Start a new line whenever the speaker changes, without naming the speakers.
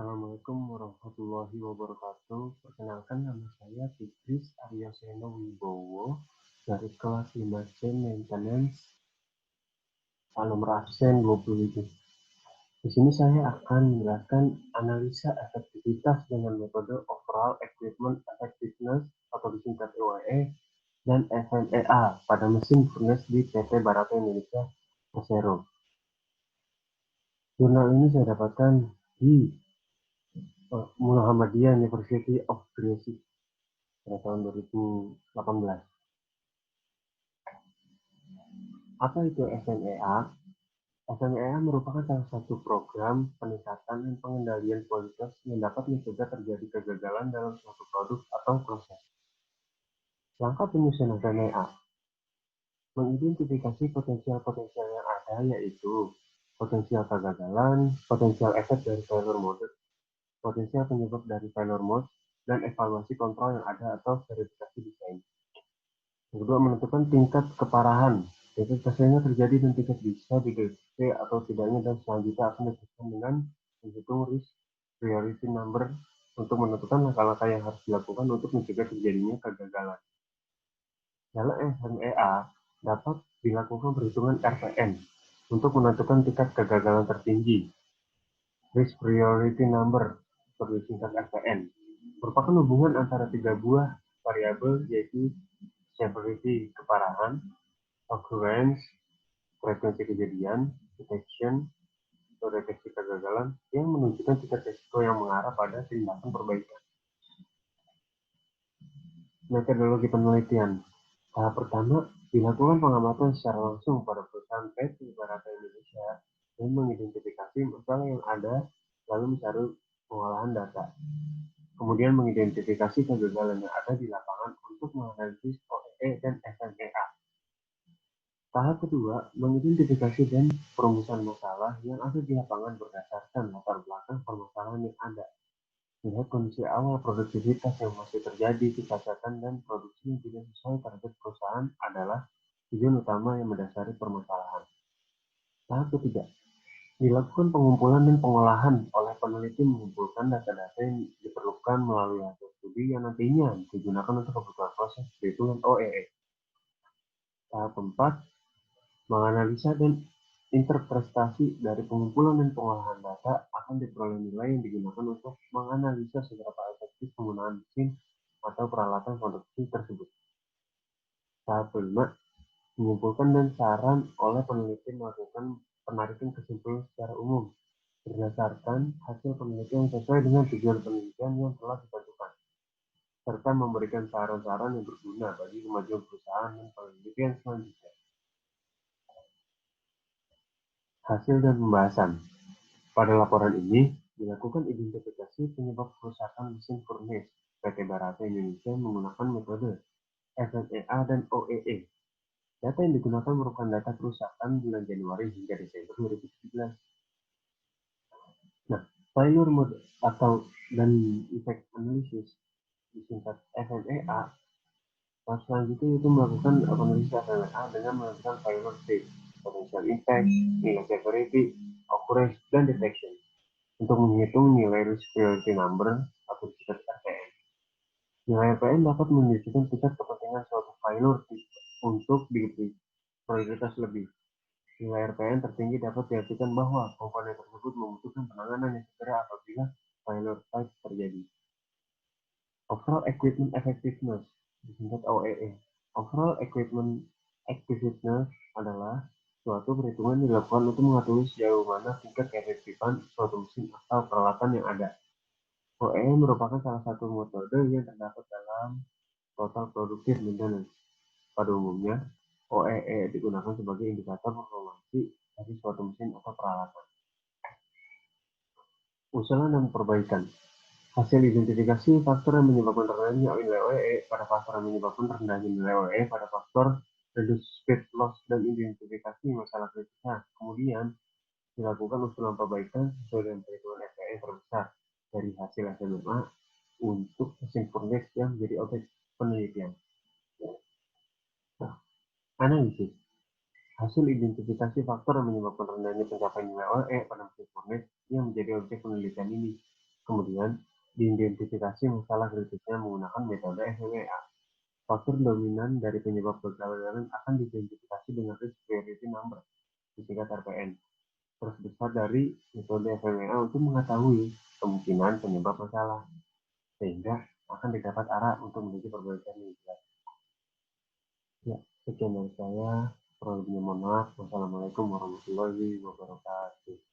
Assalamualaikum warahmatullahi wabarakatuh. Perkenalkan, nama saya Fikris Aryaseno Wibowo dari kelas 5C Maintenance, nomor absen 27. Di sini saya akan menjelaskan analisa efektivitas dengan metode Overall Equipment Effectiveness atau disingkat OEE dan FMEA pada mesin furnace di PT Barata Indonesia Persero. Jurnal ini saya dapatkan di Muhammadiyah University of Gresik pada tahun 2018. Apa itu FMEA? FMEA merupakan salah satu program peningkatan dan pengendalian kualitas yang dapat mencegah terjadi kegagalan dalam suatu produk atau proses. Langkah penyusunan FMEA mengidentifikasi potensial-potensial yang ada, yaitu potensial kegagalan, potensial efek dari failure mode, potensial penyebab dari failure mode, dan evaluasi kontrol yang ada atau verifikasi desain. Yang kedua, menentukan tingkat keparahan. Tingkat kesulitannya terjadi dan tingkat bisa dideteksi atau tidaknya, dan selanjutnya akan ditentukan dengan menghitung risk priority number untuk menentukan langkah-langkah yang harus dilakukan untuk mencegah terjadinya kegagalan. Dalam FMEA dapat dilakukan perhitungan RPN untuk menentukan tingkat kegagalan tertinggi. Risk priority number atau disingkat RPN merupakan hubungan antara tiga buah variabel, yaitu severity keparahan, occurrence frekuensi kejadian, detection atau deteksi kegagalan, yang menunjukkan tingkat risiko yang mengarah pada tindakan perbaikan. Metodologi penelitian. Tahap pertama, dilakukan pengamatan secara langsung pada perusahaan PT Barata Indonesia dan mengidentifikasi masalah yang ada, lalu mencari pengolahan data. Kemudian mengidentifikasi kegagalan yang ada di lapangan untuk menganalisis OEE dan FMEA. Tahap kedua, mengidentifikasi dan perumusan masalah yang ada di lapangan berdasarkan latar belakang permasalahan yang ada. Melihat kondisi awal produktivitas yang masih terjadi, kecacatan, dan produksi yang tidak sesuai target perusahaan adalah tujuan utama yang mendasari permasalahan. Tahap ketiga, dilakukan pengumpulan dan pengolahan oleh peneliti, mengumpulkan data-data yang diperlukan melalui hasil studi yang nantinya digunakan untuk kebutuhan proses perhitungan OEE. Tahap keempat, menganalisa dan interpretasi dari pengumpulan dan pengolahan data akan diperoleh nilai yang digunakan untuk menganalisa seberapa efektif penggunaan mesin atau peralatan produksi tersebut. Tahap kelima, mengumpulkan dan saran oleh peneliti melakukan penarikan kesimpulan secara umum berdasarkan hasil penelitian yang sesuai dengan tujuan penelitian yang telah ditentukan, serta memberikan saran-saran yang berguna bagi kemajuan perusahaan dan penelitian selanjutnya. Hasil dan pembahasan. Pada laporan ini, dilakukan identifikasi penyebab kerusakan mesin furnace PT Barata Indonesia menggunakan metode FMEA dan OEE. Data yang digunakan merupakan data kerusakan bulan Januari hingga Desember 2017. Nah, failure mode atau dan effect analysis disingkat FMEA. Tahap selanjutnya itu melakukan analisis FMEA dengan melakukan failure state, potential impact, nilai severity, occurrence, dan detection untuk menghitung nilai risk priority number atau disingkat RPN. Nilai RPN dapat menunjukkan tingkat kepentingan suatu failure untuk diberi prioritas lebih. Nilai RPN tertinggi dapat diartikan bahwa komponen tersebut membutuhkan penanganan yang segera apabila failure type terjadi. Overall Equipment Effectiveness, disingkat OEE. Overall Equipment Effectiveness adalah suatu perhitungan yang dilakukan untuk mengetahui sejauh mana tingkat keefektifan suatu mesin atau peralatan yang ada. OEE merupakan salah satu metode yang terdapat dalam Total Productive Maintenance. Pada umumnya, OEE digunakan sebagai indikator performansi dari suatu mesin atau peralatan. Usulan dan perbaikan. Hasil identifikasi faktor yang menyebabkan rendahnya nilai OEE pada faktor yang menyebabkan rendahnya nilai OEE pada faktor reduce speed loss dan identifikasi masalah kritisnya. Kemudian dilakukan usulan perbaikan sesuai dengan perhitungan FPE terbesar dari hasil FMEA untuk mesin furnace yang menjadi objek penelitian. Nah, analisis. Hasil identifikasi faktor yang menyebabkan rendahnya pencapaian nilai OEE pada mesin furnace yang menjadi objek penelitian ini. Kemudian, diidentifikasi masalah kritisnya menggunakan metode FMEA. Faktor dominan dari penyebab kegagalan akan diidentifikasi dengan risk priority number, disingkat RPN, terbesar dari metode FMEA untuk mengetahui kemungkinan penyebab masalah, sehingga akan didapat arah untuk menuju perbaikan yang jelas. Ya, sekian dari saya. Kurang lebihnya mohon maaf. Wassalamualaikum warahmatullahi wabarakatuh.